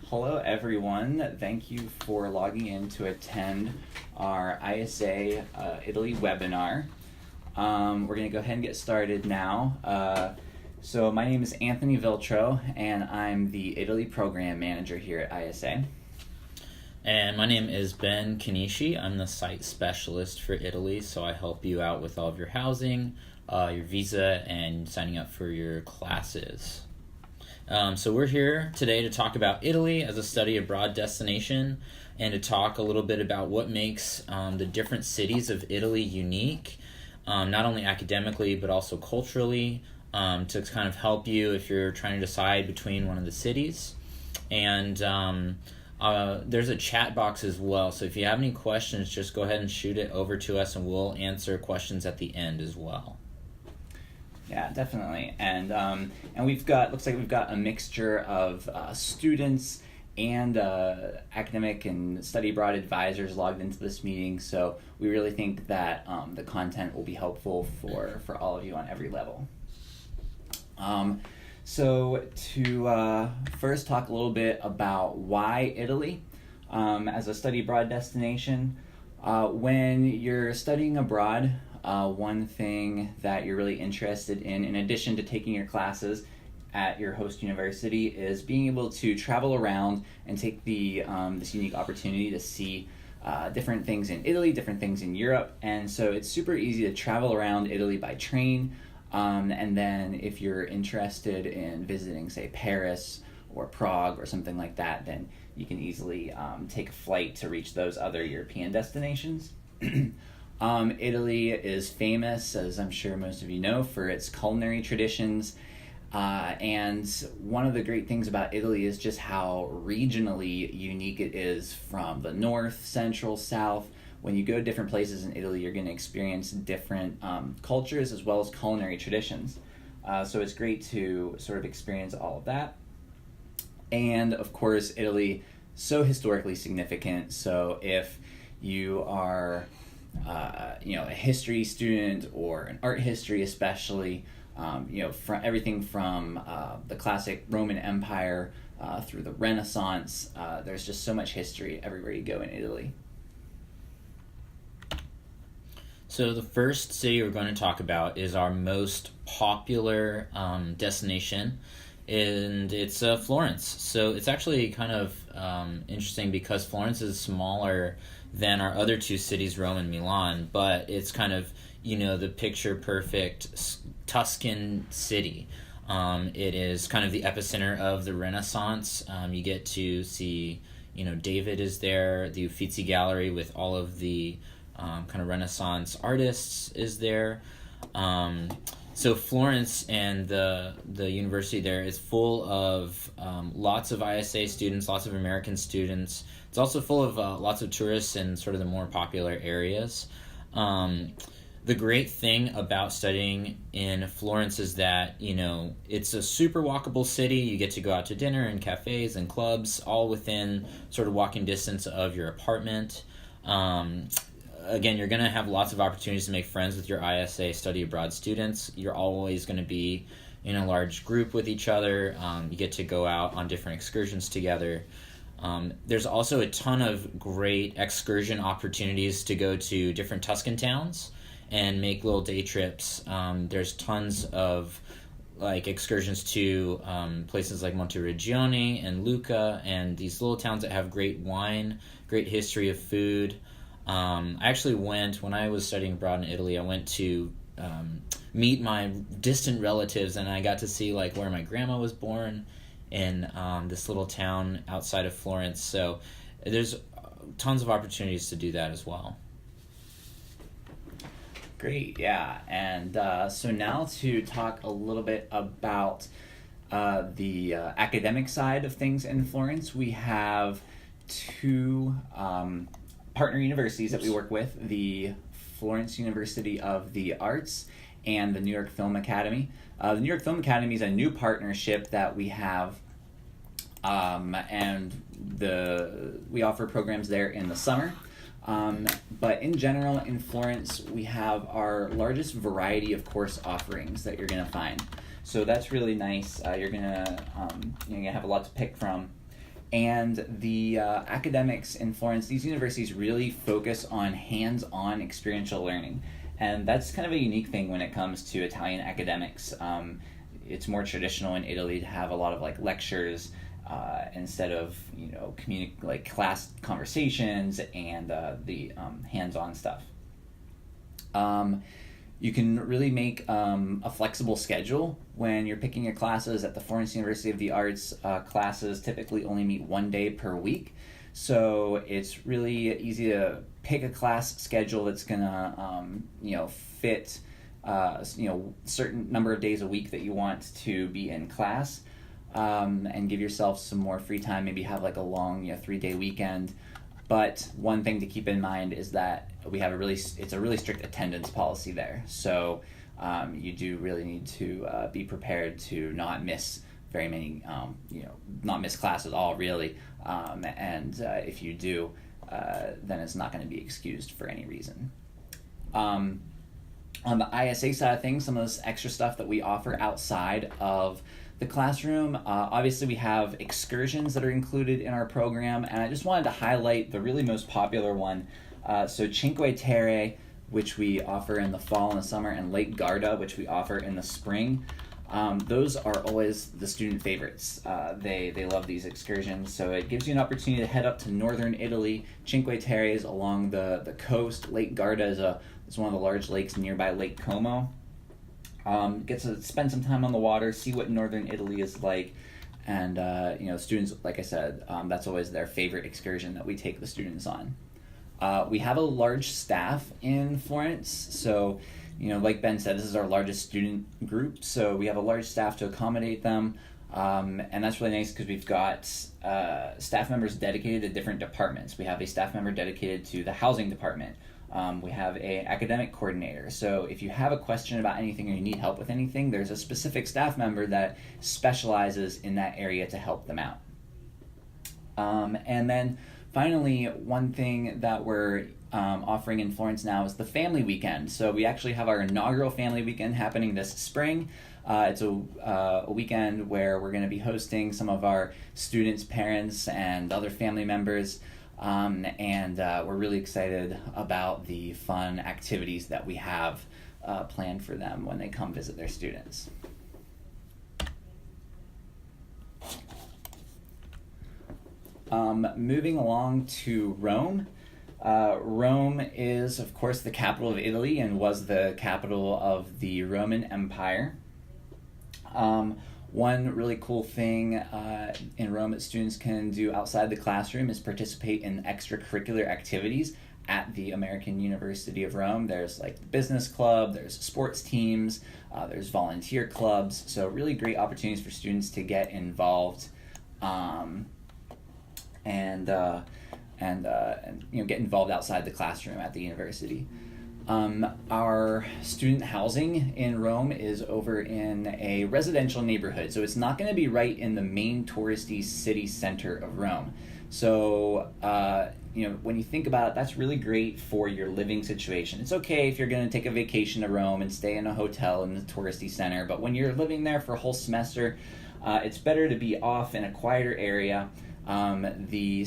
Hello everyone, thank you for logging in to attend our ISA Italy webinar. We're going to go ahead and get started now. So my name is Anthony Viltro and I'm the Italy Program Manager here at ISA. And my name is Ben Kanishi. I'm the site specialist for Italy, so I help you out with all of your housing, your visa, and signing up for your classes. So we're here today to talk about Italy as a study abroad destination and to talk a little bit about what makes the different cities of Italy unique, not only academically but also culturally, to kind of help you if you're trying to decide between one of the cities. And there's a chat box as well, so if you have any questions, just go ahead and shoot it over to us and we'll answer questions at the end as well. Yeah, definitely. And looks like we've got a mixture of students and academic and study abroad advisors logged into this meeting. So we really think that the content will be helpful for all of you on every level. So to first talk a little bit about why Italy as a study abroad destination. When you're studying abroad, one thing that you're really interested in addition to taking your classes at your host university, is being able to travel around and take this unique opportunity to see different things in Italy, different things in Europe. And so it's super easy to travel around Italy by train. And then if you're interested in visiting, say, Paris or Prague or something like that, then you can easily take a flight to reach those other European destinations. Italy is famous, as I'm sure most of you know, for its culinary traditions. And one of the great things about Italy is just how regionally unique it is from the north, central, south. When you go to different places in Italy, you're going to experience different cultures as well as culinary traditions. So it's great to sort of experience all of that. And of course, Italy, so historically significant. So if you are a history student or an art history especially, from everything from the classic Roman Empire through the Renaissance, there's just so much history everywhere you go in Italy. So the first city we're going to talk about is our most popular destination, and it's Florence. So it's actually kind of interesting because Florence is smaller than our other two cities, Rome and Milan, but it's kind of, the picture-perfect Tuscan city. It is kind of the epicenter of the Renaissance. You get to see, David is there, the Uffizi Gallery with all of the kind of Renaissance artists is there. So Florence and the university there is full of lots of ISA students, lots of American students. It's also full of lots of tourists in sort of the more popular areas. The great thing about studying in Florence is that, it's a super walkable city. You get to go out to dinner and cafes and clubs, all within sort of walking distance of your apartment. Again, you're going to have lots of opportunities to make friends with your ISA study abroad students. You're always going to be in a large group with each other. You get to go out on different excursions together. There's also a ton of great excursion opportunities to go to different Tuscan towns and make little day trips. There's tons of excursions to places like Monteriggioni and Lucca and these little towns that have great wine, great history of food. I actually when I was studying abroad in Italy, I went to meet my distant relatives, and I got to see where my grandma was born in this little town outside of Florence. So there's tons of opportunities to do that as well. Great, yeah. And so now to talk a little bit about the academic side of things in Florence, we have two partner universities that we work with, the Florence University of the Arts and the New York Film Academy. The New York Film Academy is a new partnership that we have, and we offer programs there in the summer. But in general, in Florence, we have our largest variety of course offerings that you're going to find. So that's really nice. You're gonna have a lot to pick from. And the academics in Florence, these universities really focus on hands-on experiential learning. And that's kind of a unique thing when it comes to Italian academics. It's more traditional in Italy to have a lot of like lectures instead of like class conversations and the hands-on stuff. You can really make a flexible schedule when you're picking your classes. At the Florence University of the Arts, classes typically only meet 1 day per week. So it's really easy to pick a class schedule that's gonna fit certain number of days a week that you want to be in class, and give yourself some more free time. Maybe have like a long 3-day weekend. But one thing to keep in mind is that it's a really strict attendance policy there. So you do really need to be prepared to not miss very many, not miss class at all, really. And if you do, then it's not going to be excused for any reason. On the ISA side of things, some of this extra stuff that we offer outside of the classroom, obviously we have excursions that are included in our program, and I just wanted to highlight the really most popular one. So Cinque Terre, which we offer in the fall and the summer, and Lake Garda, which we offer in the spring. Those are always the student favorites. They love these excursions, so it gives you an opportunity to head up to northern Italy. Cinque Terre is along the coast. Lake Garda is one of the large lakes nearby Lake Como. Get to spend some time on the water, see what northern Italy is like, and students, like I said, that's always their favorite excursion that we take the students on. We have a large staff in Florence, so like Ben said, this is our largest student group, so we have a large staff to accommodate them, and that's really nice because we've got staff members dedicated to different departments. We have a staff member dedicated to the housing department. We have a academic coordinator, so if you have a question about anything or you need help with anything, there's a specific staff member that specializes in that area to help them out. And then finally, one thing that we're offering in Florence now is the family weekend. So we actually have our inaugural family weekend happening this spring. It's a weekend where we're going to be hosting some of our students' parents and other family members. And we're really excited about the fun activities that we have planned for them when they come visit their students. Moving along to Rome. Rome is, of course, the capital of Italy and was the capital of the Roman Empire. One really cool thing in Rome that students can do outside the classroom is participate in extracurricular activities at the American University of Rome. There's like the business club, there's sports teams, there's volunteer clubs, so really great opportunities for students to get involved and get involved outside the classroom at the university. Our student housing in Rome is over in a residential neighborhood, so it's not going to be right in the main touristy city center of Rome. So, when you think about it, that's really great for your living situation. It's okay if you're going to take a vacation to Rome and stay in a hotel in the touristy center, but when you're living there for a whole semester, it's better to be off in a quieter area. The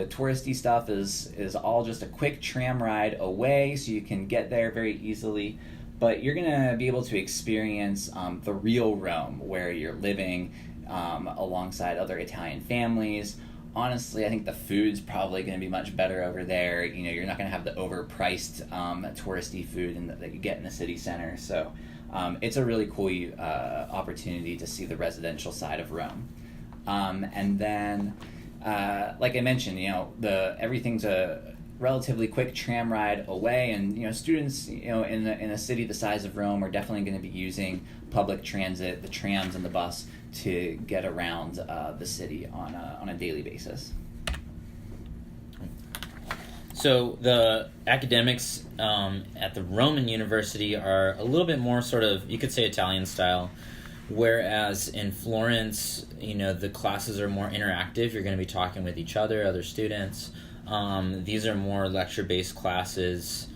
touristy stuff is all just a quick tram ride away, so you can get there very easily, but you're gonna be able to experience the real Rome, where you're living alongside other Italian families. Honestly, I think the food's probably going to be much better over there. You're not going to have the overpriced touristy food that you get in the city center, so it's a really cool opportunity to see the residential side of Rome. And then like I mentioned, everything's a relatively quick tram ride away, and students, in a city the size of Rome are definitely going to be using public transit, the trams and the bus, to get around the city on a daily basis. So the academics at the Roman University are a little bit more sort of, you could say, Italian style. Whereas in Florence, the classes are more interactive. You're going to be talking with each other students. These are more lecture-based classes.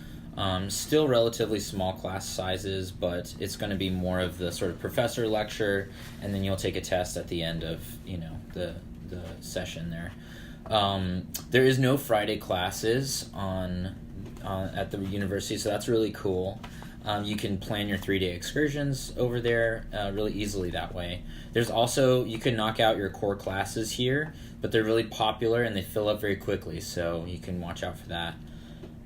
Still relatively small class sizes, but it's going to be more of the sort of professor lecture, and then you'll take a test at the end of, the session there. There is no Friday classes at the university, so that's really cool. You can plan your 3-day excursions over there really easily that way. There's also, you can knock out your core classes here, but they're really popular and they fill up very quickly, so you can watch out for that.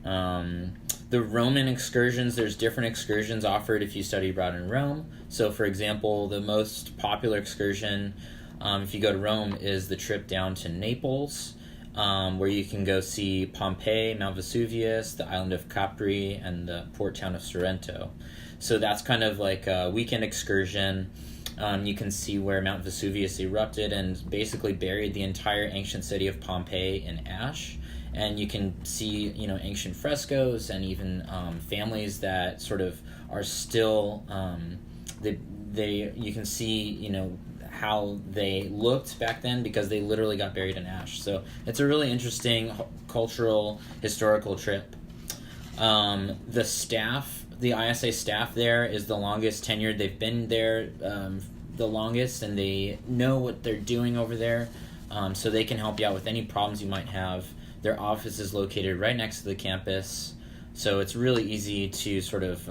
The Roman excursions, there's different excursions offered if you study abroad in Rome. So for example, the most popular excursion if you go to Rome is the trip down to Naples, where you can go see Pompeii, Mount Vesuvius, the island of Capri, and the port town of Sorrento. So that's kind of like a weekend excursion. You can see where Mount Vesuvius erupted and basically buried the entire ancient city of Pompeii in ash. And you can see, ancient frescoes and even families that sort of are still, you can see, how they looked back then because they literally got buried in ash. So it's a really interesting cultural, historical trip. The staff, the ISA staff there is the longest tenured. They've been there the longest, and they know what they're doing over there, so they can help you out with any problems you might have. Their office is located right next to the campus, so it's really easy to sort of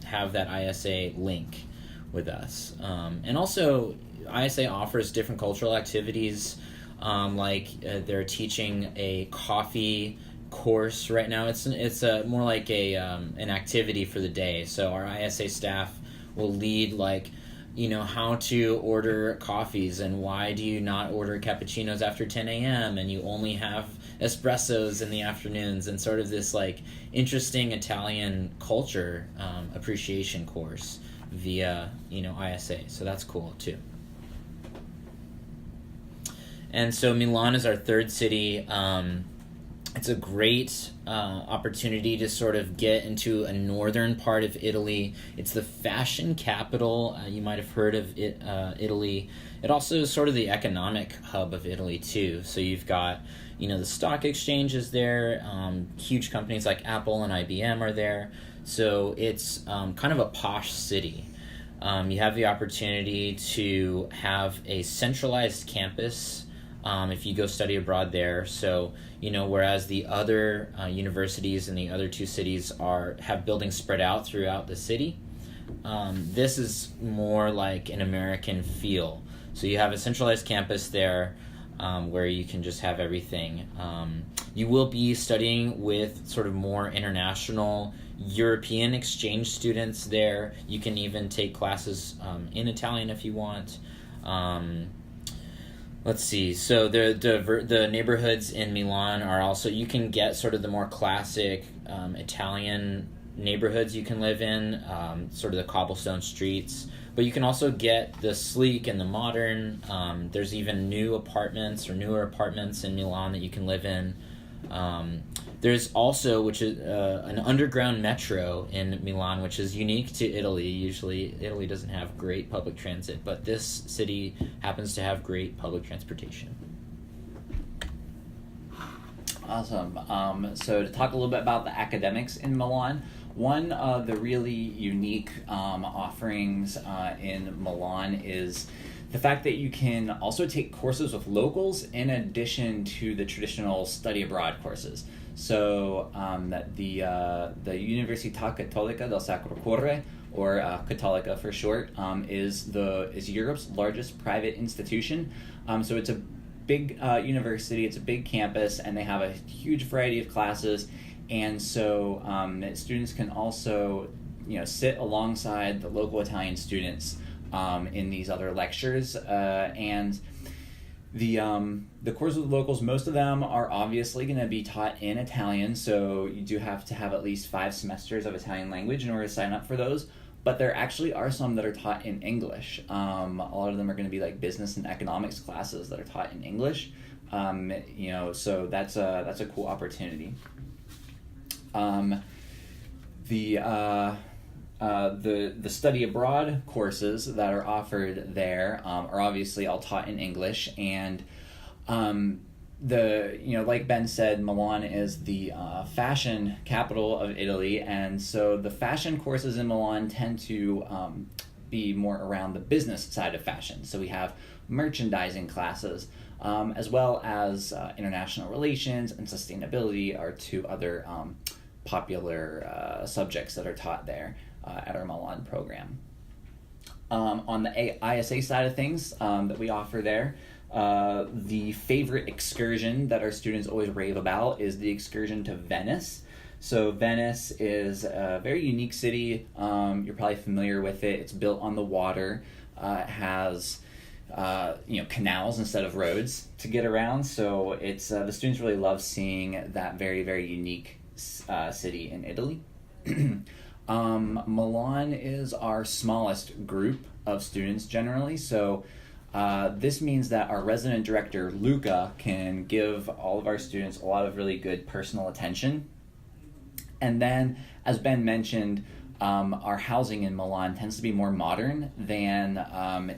have that ISA link with us. And also, ISA offers different cultural activities, they're teaching a coffee course right now. It's more like an activity for the day. So our ISA staff will lead how to order coffees and why do you not order cappuccinos after 10 a.m. and you only have espressos in the afternoons, and sort of this interesting Italian culture appreciation course via ISA. So that's cool too. And so Milan is our third city. It's a great opportunity to sort of get into a northern part of Italy. It's the fashion capital. You might have heard of it, Italy. It also is sort of the economic hub of Italy too. So you've got, the stock exchange is there. Huge companies like Apple and IBM are there. So it's kind of a posh city. You have the opportunity to have a centralized campus if you go study abroad there. So, whereas the other universities in the other two cities have buildings spread out throughout the city, this is more like an American feel. So you have a centralized campus there where you can just have everything. You will be studying with sort of more international European exchange students there. You can even take classes in Italian if you want. Let's see. So the neighborhoods in Milan are also, you can get sort of the more classic Italian neighborhoods you can live in, sort of the cobblestone streets. But you can also get the sleek and the modern. There's even newer apartments in Milan that you can live in. There's also, which is an underground metro in Milan, which is unique to Italy. Usually Italy doesn't have great public transit, but this city happens to have great public transportation. Awesome. So to talk a little bit about the academics in Milan, one of the really unique offerings in Milan is the fact that you can also take courses with locals in addition to the traditional study abroad courses. So the Università Cattolica del Sacro Cuore, or Cattolica for short, is Europe's largest private institution. So it's a big university, it's a big campus, and they have a huge variety of classes. And so students can also sit alongside the local Italian students in these other lectures, and the courses with locals, most of them are obviously going to be taught in Italian, so you do have to have at least 5 semesters of Italian language in order to sign up for those. But there actually are some that are taught in English. A lot of them are going to be like business and economics classes that are taught in English. So that's a cool opportunity. The study abroad courses that are offered there are obviously all taught in English, and like Ben said, Milan is the fashion capital of Italy, and so the fashion courses in Milan tend to be more around the business side of fashion. So we have merchandising classes, as well as international relations and sustainability are two other popular subjects that are taught there at our Milan program. On the ISA side of things that we offer there, the favorite excursion that our students always rave about is the excursion to Venice. So Venice is a very unique city. You're probably familiar with it. It's built on the water. It has canals instead of roads to get around. So it's the students really love seeing that very, very unique city in Italy. Milan is our smallest group of students generally, so this means that our resident director, Luca, can give all of our students a lot of really good personal attention. And then, as Ben mentioned, our housing in Milan tends to be more modern than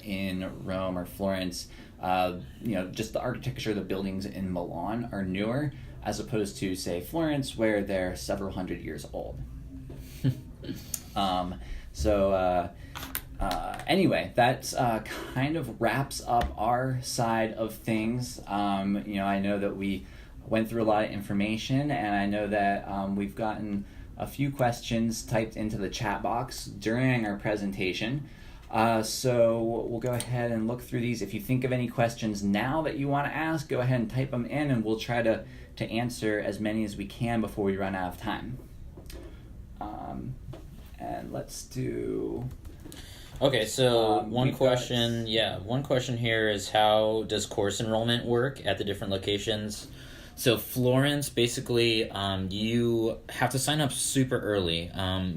in Rome or Florence. Just the architecture, the buildings in Milan are newer, as opposed to, say, Florence, where they're several hundred years old. Anyway, that kind of wraps up our side of things. I know that we went through a lot of information, and I know that we've gotten a few questions typed into the chat box during our presentation. So we'll go ahead and look through these. If you think of any questions now that you want to ask, go ahead and type them in, and we'll try to answer as many as we can before we run out of time. And let's do... Okay, so one question here is, how does course enrollment work at the different locations? So Florence, basically, you have to sign up super early.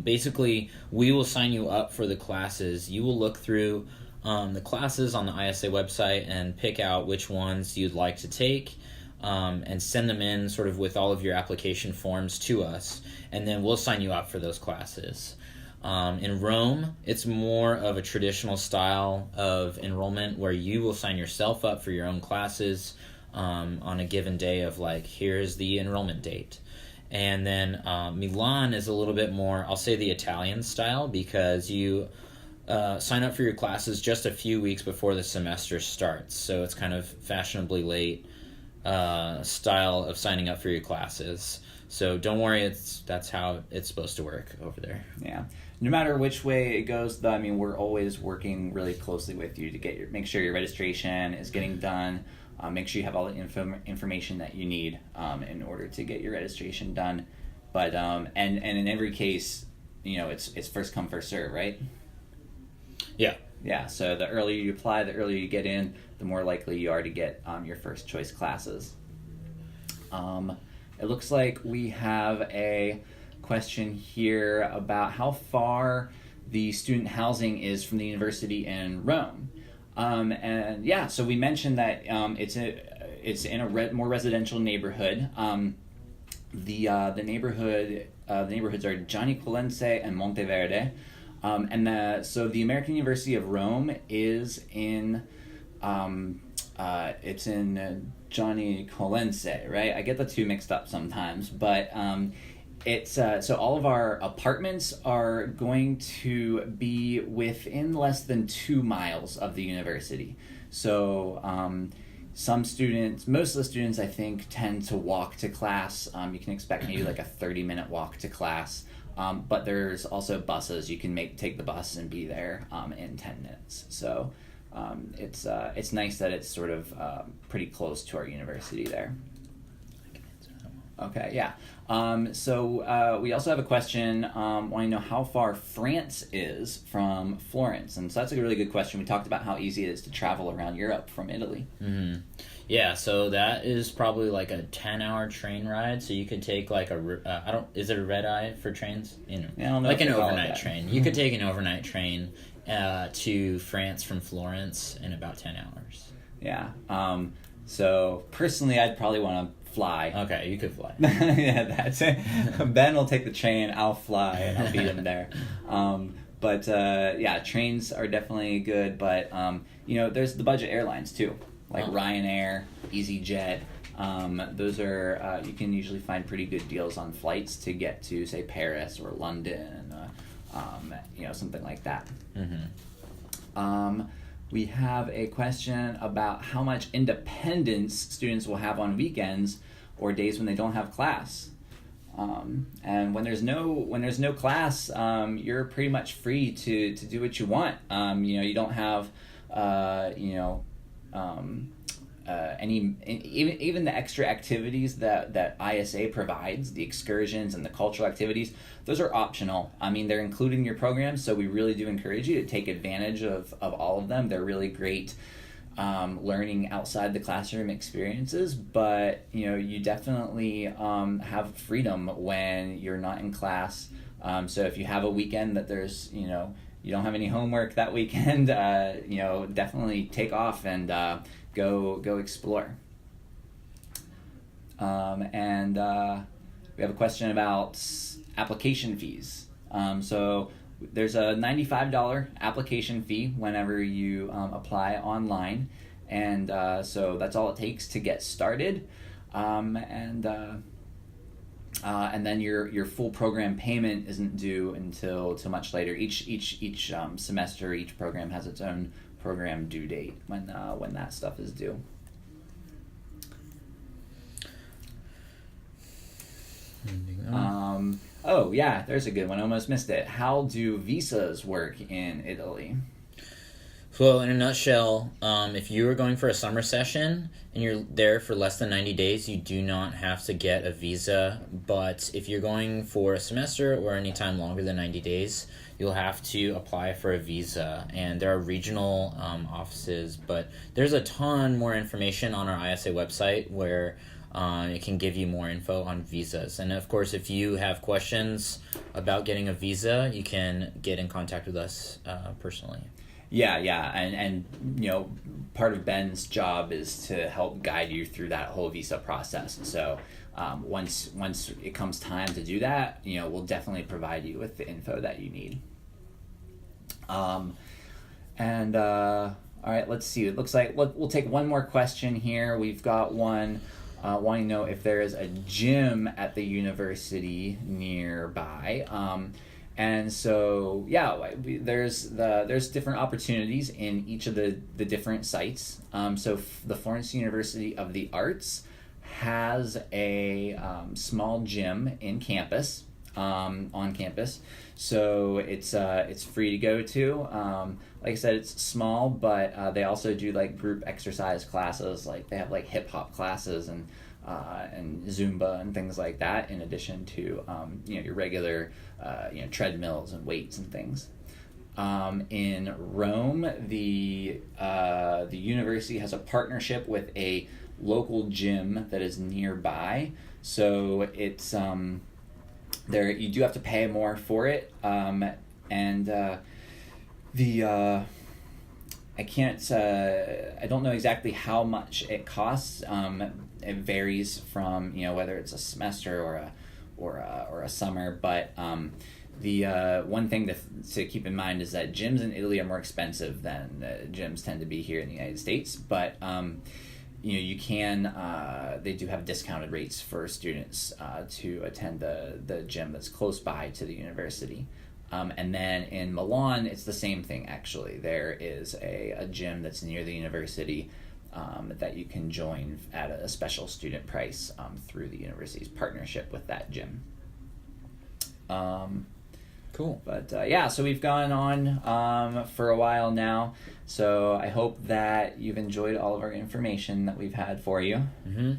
Basically, we will sign you up for the classes. You will look through the classes on the ISA website and pick out which ones you'd like to take, and send them in sort of with all of your application forms to us, and then we'll sign you up for those classes. In Rome, it's more of a traditional style of enrollment where you will sign yourself up for your own classes on a given day of, like, here's the enrollment date. And then Milan is a little bit more, I'll say, the Italian style, because you sign up for your classes just a few weeks before the semester starts. So it's kind of fashionably late style of signing up for your classes. So don't worry, that's how it's supposed to work over there. Yeah. No matter which way it goes, though, I mean, we're always working really closely with you to make sure your registration is getting done. Make sure you have all the information that you need in order to get your registration done. But and in every case, it's first come, first serve, right? Yeah. Yeah. So the earlier you apply, the earlier you get in, the more likely you are to get your first choice classes. It looks like we have a question here about how far the student housing is from the university in Rome. So we mentioned that it's in a more residential neighborhood. The neighborhoods are Giannicolense and Monteverde, so the American University of Rome is in it's in Giannicolense, right? I get the two mixed up sometimes, but it's so all of our apartments are going to be within less than 2 miles of the university. So most of the students, I think, tend to walk to class. You can expect maybe like a 30-minute walk to class. But there's also buses. You can take the bus and be there in 10 minutes. So it's nice that it's sort of pretty close to our university there. Okay, yeah. So we also have a question wanting to know how far France is from Florence. And so that's a really good question. We talked about how easy it is to travel around Europe from Italy. Mm-hmm. Yeah, so that is probably like a 10-hour train ride. So you could take like is it a red eye for trains? Like an overnight train. You could take an overnight train to France from Florence in about 10 hours. Yeah. So personally, I'd probably want to fly. Okay, you could fly. Yeah, that's it. Ben will take the train, I'll fly, and I'll beat him there. Trains are definitely good, but there's the budget airlines too, like Ryanair, EasyJet. Those are you can usually find pretty good deals on flights to get to, say, Paris or London, something like that. Mm-hmm. We have a question about how much independence students will have on weekends or days when they don't have class. And when there's no class, you're pretty much free to do what you want. You don't have any even the extra activities that ISA provides, the excursions and the cultural activities, those are optional. I mean, they're included in your program, so we really do encourage you to take advantage of all of them. They're really great learning outside the classroom experiences, but you definitely have freedom when you're not in class. So if you have a weekend that there's you don't have any homework that weekend, definitely take off and go explore. And we have a question about application fees. So there's a $95 application fee whenever you apply online, and so that's all it takes to get started. And then your full program payment isn't due until much later. Each semester, each program has its own program due date when that stuff is due. Oh yeah, there's a good one. Almost missed it. How do visas work in Italy? Well, in a nutshell, if you are going for a summer session and you're there for less than 90 days, you do not have to get a visa. But if you're going for a semester or any time longer than 90 days, you'll have to apply for a visa. And there are regional offices, but there's a ton more information on our ISA website where it can give you more info on visas. And of course, if you have questions about getting a visa, you can get in contact with us personally. Yeah, and part of Ben's job is to help guide you through that whole visa process. So once it comes time to do that, we'll definitely provide you with the info that you need. All right, let's see. It looks like we'll take one more question here. We've got one wanting to know if there is a gym at the university nearby. And so, there's different opportunities in each of the different sites. So the Florence University of the Arts has a small gym in campus, on campus. So it's free to go to. Like I said, it's small, but they also do like group exercise classes. Like they have like hip hop classes and Zumba and things like that, in addition to your regular treadmills and weights and things. In Rome, the university has a partnership with a local gym that is nearby, so it's there you do have to pay more for it, and I can't I don't know exactly how much it costs. It varies from whether it's a semester or a summer, but the one thing to keep in mind is that gyms in Italy are more expensive than gyms tend to be here in the United States, but you can they do have discounted rates for students to attend the gym that's close by to the university. And then in Milan, it's the same thing, actually. There is a gym that's near the university that you can join at a special student price through the university's partnership with that gym. Cool. But so we've gone on for a while now. So I hope that you've enjoyed all of our information that we've had for you. Mm-hmm.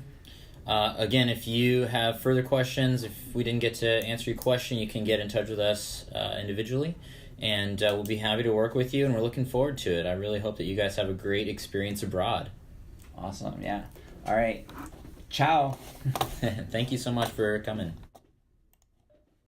Again, if you have further questions, if we didn't get to answer your question, you can get in touch with us individually, and we'll be happy to work with you, and we're looking forward to it. I really hope that you guys have a great experience abroad. Awesome, yeah. All right. Ciao. Thank you so much for coming.